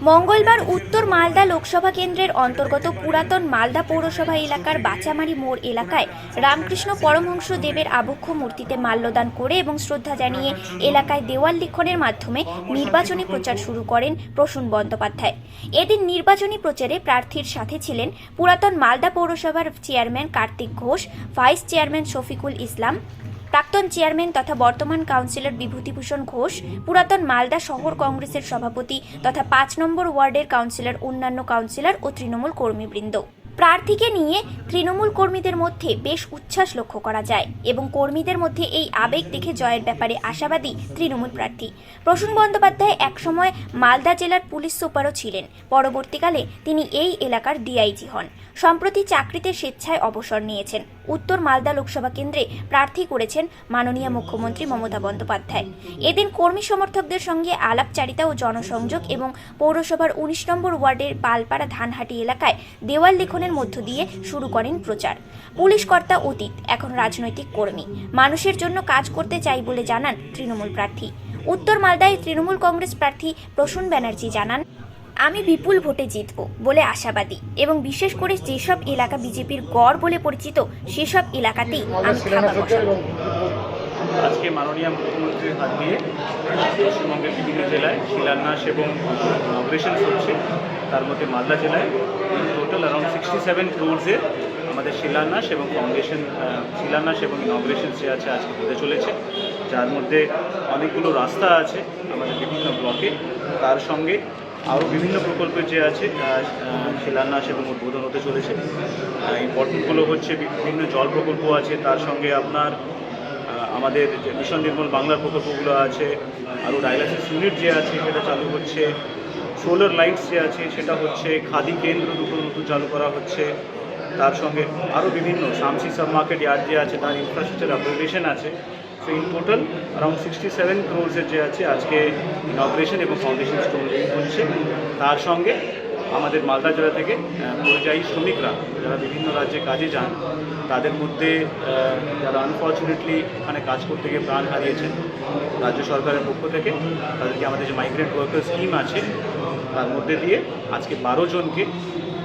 মঙ্গলবার উত্তর মালদা লোকসভা কেন্দ্রের অন্তর্গত পুরাতন মালদা পৌরসভা এলাকার বাচামারি মোড় এলাকায় রামকৃষ্ণ পরমহংস দেবের আবক্ষ মূর্তিতে মাল্যদান করে এবং শ্রদ্ধা জানিয়ে এলাকায় দেওয়াল লিখনের মাধ্যমে নির্বাচনী প্রচার শুরু করেন প্রসূন বন্দ্যোপাধ্যায়। এদিন নির্বাচনী প্রচারে প্রার্থীর সাথে ছিলেন পুরাতন মালদা পৌরসভার chairman Kartik Ghosh, vice chairman Shafikul Islam, প্রাক্তন চেয়ারম্যান তথা বর্তমান কাউন্সিলর বিভূতিভূষণ ঘোষ, পুরাতন মালদা শহর কংগ্রেসের সভাপতি তথা ৫ নম্বর ওয়ার্ডের কাউন্সিলর, অন্যান্য কাউন্সিলর ও তৃণমূল কর্মীবৃন্দ। প্রার্থীকে নিয়ে তৃণমূল কর্মীদের মধ্যে বেশ উচ্ছ্বাস লক্ষ্য করা যায় এবং কর্মীদের মধ্যে এই আবেগ দেখে জয়ের ব্যাপারে আশাবাদী তৃণমূল প্রার্থী। প্রসূন বন্দ্যোপাধ্যায় একসময় মালদা জেলার পুলিশ সুপারও ছিলেন। পরবর্তীকালে তিনি এই এলাকার ডিআইজি হন। সম্প্রতি চাকরিতে স্বেচ্ছায় অবসর নিয়েছেন। উত্তর মালদা লোকসভা কেন্দ্রে প্রার্থী করেছেন মাননীয় মুখ্যমন্ত্রী মমতা বন্দ্যোপাধ্যায়। এদিন কর্মী সমর্থকদের সঙ্গে আলাপচারিতা ও জনসংযোগ এবং পৌরসভার ১৯ নম্বর ওয়ার্ডের পালপাড়া ধানহাটি এলাকায় দেওয়াল লিখনের মধ্য দিয়ে শুরু করেন প্রচার। পুলিশ কর্তা অতীত, এখন রাজনৈতিক কর্মী, মানুষের জন্য কাজ করতে চাই বলে জানান তৃণমূল প্রার্থী। উত্তর মালদায় তৃণমূল কংগ্রেস প্রার্থী প্রসূন ব্যানার্জি জানান, আমি বিপুল ভোটে জিতব বলে আশাবাদী এবং বিশেষ করে যেসব এলাকা বিজেপির গড় বলে পরিচিত সেসব এলাকাতেই আমি থাবা বসাবো। আজকে মাননীয় মুখ্যমন্ত্রীর হাত দিয়ে পশ্চিমবঙ্গের বিভিন্ন জেলায় শিলান্যাস এবং ইনগ্রেশন হচ্ছে। তার মধ্যে মালদা জেলায় টোটাল অ্যারাউন্ড 67 ক্রোর্সের আমাদের শিলান্যাস এবং ফাউন্ডেশন শিলান্যাস এবং ইনগ্রেশন যে আছে আজকে হতে চলেছে, যার মধ্যে অনেকগুলো রাস্তা আছে আমাদের বিভিন্ন ব্লকে। তার সঙ্গে আরও বিভিন্ন প্রকল্পের যে আছে শিলান্যাস এবং উদ্বোধন হতে চলেছে। ইম্পর্টেন্টগুলো হচ্ছে বিভিন্ন জল প্রকল্প আছে, তার সঙ্গে আপনার আমাদের যে মিশন নির্মল বাংলার প্রকল্পগুলো আছে, আরও ডায়ালাইসিস ইউনিট যে আছে সেটা চালু হচ্ছে, সোলার লাইটস যে আছে সেটা হচ্ছে, খাদি কেন্দ্র দুটো নতুন চালু করা হচ্ছে, তার সঙ্গে আরও বিভিন্ন শামসি সাব মার্কেট ইয়ার্ড যে আছে তার ইনফ্রাস্ট্রাকচার আপগ্রেডেশন আছে। সো ইন টোটাল অ্যারাউন্ড 67 ক্রোর্সের যে আছে আজকে ইনগ্রেশন এবং ফাউন্ডেশন স্টোন হচ্ছে। তার সঙ্গে আমাদের মালদা জেলা থেকে পরিযায়ী শ্রমিকরা যারা বিভিন্ন রাজ্যে কাজে যান, তাদের মধ্যে যারা আনফর্চুনেটলি এখানে কাজ করতে গিয়ে প্রাণ হারিয়েছেন, রাজ্য সরকারের পক্ষ থেকে তাদেরকে আমাদের যে মাইগ্রেন্ট ওয়ার্কার স্কিম আছে তার মধ্যে দিয়ে আজকে 12 জনকে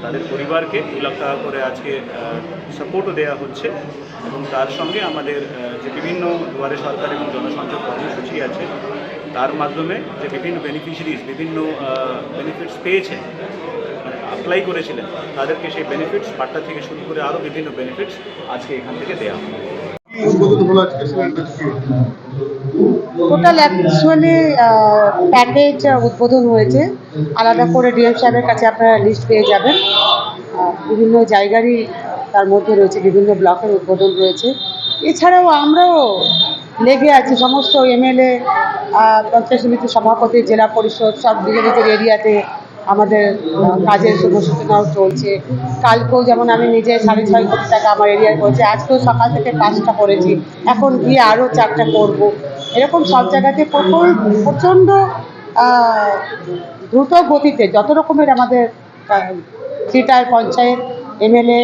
তাদের পরিবারকে 2 লাখ টাকা করে আজকে সাপোর্টও দেওয়া হচ্ছে। এবং তার সঙ্গে আমাদের যে বিভিন্ন দুয়ারে সরকার এবং জনসংযোগ কর্মসূচি আছে তার মাধ্যমে যে বিভিন্ন বেনিফিশিয়ারিজ বিভিন্ন বেনিফিটস পেয়েছেন, মানে অ্যাপ্লাই করেছিলেন, তাদেরকে সেই বেনিফিটস পাট্টা থেকে শুরু করে আরও বিভিন্ন বেনিফিটস আজকে এখান থেকে দেওয়া হবে। টোটাল অ্যাকচুয়ালি প্যাকেজ উদ্বোধন হয়েছে। আলাদা করে ডিএম সাহেবের কাছে আপনারা লিস্ট পেয়ে যাবেন। বিভিন্ন জায়গারই তার মধ্যে রয়েছে, বিভিন্ন ব্লকের উদ্বোধন রয়েছে। এছাড়াও আমরাও লেগে আছি, সমস্ত এমএলএ, পঞ্চায়েত সমিতির সভাপতি, জেলা পরিষদ সব নিজের নিজের এরিয়াতে আমাদের কাজের শুভ সূচনাও চলছে। কালকেও যেমন আমি নিজে 6.5 কোটি টাকা আমার এরিয়ায় করেছি, আজকেও সকাল থেকে 5টা করেছি, এখন গিয়ে আরও 4টা করব। এরকম সব জায়গাতে প্রচণ্ড দ্রুত গতিতে যত রকমের আমাদের 3টার পঞ্চায়েত, এমএলএ,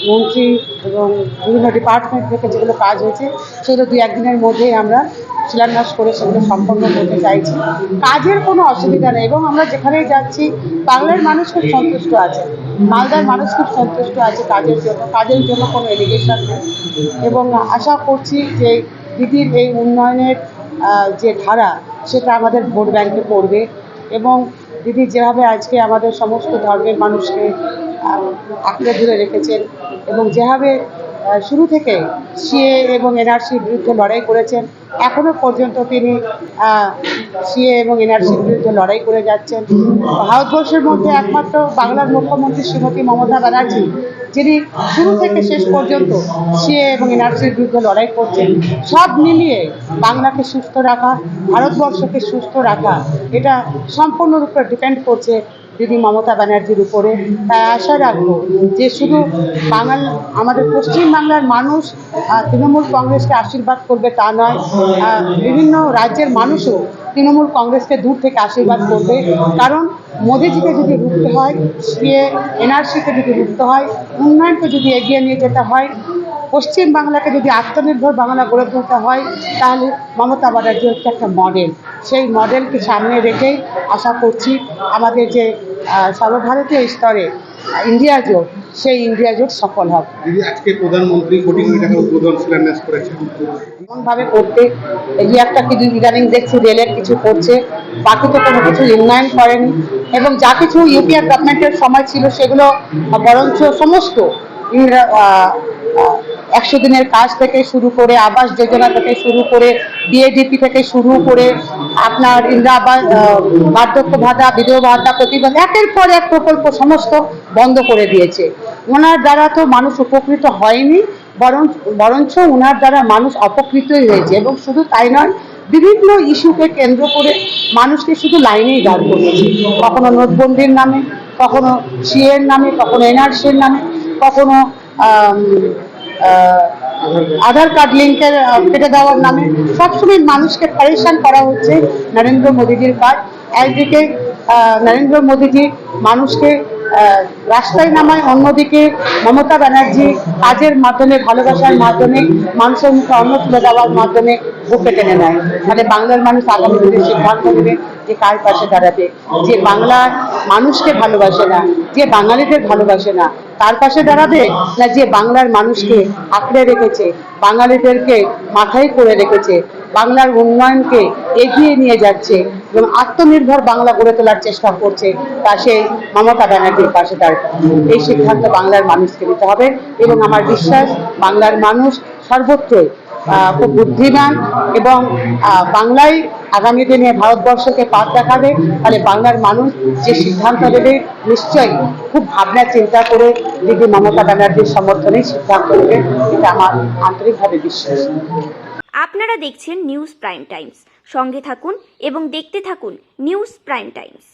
মন্ত্রী এবং বিভিন্ন ডিপার্টমেন্ট থেকে যেগুলো কাজ হয়েছে সেগুলো 2-1 দিনের মধ্যেই আমরা শিলান্যাস করে সেগুলো সম্পন্ন করতে চাইছি। কাজের কোনো অসুবিধা নেই এবং আমরা যেখানেই যাচ্ছি বাংলার মানুষ খুব সন্তুষ্ট আছে, মালদার মানুষ খুব সন্তুষ্ট আছে কাজের জন্য কোনো এলিগেশন নেই। এবং আশা করছি যে দিদির এই উন্নয়নের যে ধারা সেটা আমাদের ভোট ব্যাংকে পড়বে এবং দিদি যেভাবে আজকে আমাদের সমস্ত ধর্মের মানুষকে আঁকড়ে ধরে রেখেছেন এবং যেভাবে শুরু থেকে সিএ এবং এনআরসির বিরুদ্ধে লড়াই করেছেন, এখনও পর্যন্ত তিনি সিএ এবং এনআরসির বিরুদ্ধে লড়াই করে যাচ্ছেন। ভারতবর্ষের মধ্যে একমাত্র বাংলার মুখ্যমন্ত্রী শ্রীমতী মমতা ব্যানার্জি, যিনি শুরু থেকে শেষ পর্যন্ত সিএ এবং এনআরসির বিরুদ্ধে লড়াই করছেন। সব মিলিয়ে বাংলাকে সুস্থ রাখা, ভারতবর্ষকে সুস্থ রাখা, এটা সম্পূর্ণরূপে ডিপেন্ড করছে দিদি মমতা ব্যানার্জির উপরে। তাই আশা রাখবো যে শুধু আমাদের পশ্চিমবাংলার মানুষ তৃণমূল কংগ্রেসকে আশীর্বাদ করবে তা নয়, বিভিন্ন রাজ্যের মানুষও তৃণমূল কংগ্রেসকে দূর থেকে আশীর্বাদ করবে। কারণ মোদিজিকে যদি রুখতে হয়, সিএ এনআরসিকে যদি রুখতে হয়, উন্নয়নকে যদি এগিয়ে নিয়ে যেতে হয়, পশ্চিম বাংলাকে যদি আত্মনির্ভর বাংলা গড়ে তুলতে হয় তাহলে মমতা ব্যানার্জি হচ্ছে একটা মডেল। সেই মডেলকে সামনে রেখেই আশা করছি আমাদের যে সর্বভারতীয় স্তরে ইন্ডিয়া জোট, সেই ইন্ডিয়া জোট সফল হবে। দিদি, আজকে প্রধানমন্ত্রী কোটি কোটি টাকার উদ্বোধন শিলান্যাস করেছেন। এমনভাবে করতে এই যে একটা কিছু ইদানিং দেখছি রেলের কিছু করছে, বাকি তো কোনো কিছু উন্নয়ন করেনি। এবং যা কিছু ইউপিআর গভর্নমেন্টের সময় ছিল সেগুলো বরঞ্চ সমস্ত 100 দিনের কাজ থেকে শুরু করে, আবাস যোজনা থেকে শুরু করে, বিএডিপি থেকে শুরু করে, আপনার ইন্দিরা আবাস, বার্ধক্য ভাতা, বিধবা ভাতা, প্রতিবন্ধী, একের পর এক প্রকল্প সমস্ত বন্ধ করে দিয়েছে। ওনার দ্বারা তো মানুষ উপকৃত হয়নি, বরঞ্চ ওনার দ্বারা মানুষ অপকৃতই হয়েছে। এবং শুধু তাই নয়, বিভিন্ন ইস্যুকে কেন্দ্র করে মানুষকে শুধু লাইনেই দাঁড় করিয়েছে, কখনো নোটবন্দির নামে, কখনো সিএর নামে, কখনো এনআরসির নামে, কখনো আধার কার্ড লিঙ্কের কেটে দেওয়ার নামে। সবসময় মানুষকে পরেশান করা হচ্ছে নরেন্দ্র মোদীজির কাজ। একদিকে নরেন্দ্র মোদীজি মানুষকে রাস্তায় নামায়, অন্যদিকে মমতা ব্যানার্জি কাজের মাধ্যমে, ভালোবাসার মাধ্যমে, মানুষের মুখে অন্ন তুলে দেওয়ার মাধ্যমে বুকে টেনে নেয়। মানে বাংলার মানুষ আগামী দিনে সিদ্ধান্ত নেবে যে কার পাশে দাঁড়াবে। যে বাংলার মানুষকে ভালোবাসে না, যে বাঙালিদের ভালোবাসে না, তার পাশে দাঁড়াবে, না যে বাংলার মানুষকে আঁকড়ে রেখেছে, বাঙালিদেরকে মাথায় করে রেখেছে, বাংলার উন্নয়নকে এগিয়ে নিয়ে যাচ্ছে এবং আত্মনির্ভর বাংলা গড়ে তোলার চেষ্টা করছে, তা সেই মমতা ব্যানার্জির পাশে দাঁড়াবে। এই সিদ্ধান্ত বাংলার মানুষকে নিতে হবে এবং আমার বিশ্বাস বাংলার মানুষ সর্বত্রই খুব বুদ্ধিমান এবং বাংলায় আগামী দিনে ভারতবর্ষকে পথ দেখাবে। তাহলে বাংলার মানুষ যে সিদ্ধান্ত নেবে নিশ্চয়ই খুব ভাবনা চিন্তা করে দিদি মমতা ব্যানার্জির সমর্থনেই সিদ্ধান্ত নেবে, এটা আমার আন্তরিকভাবে বিশ্বাস। আপনারা দেখছেন নিউজ প্রাইম টাইমস। সঙ্গে থাকুন এবং দেখতে থাকুন নিউজ প্রাইম টাইমস।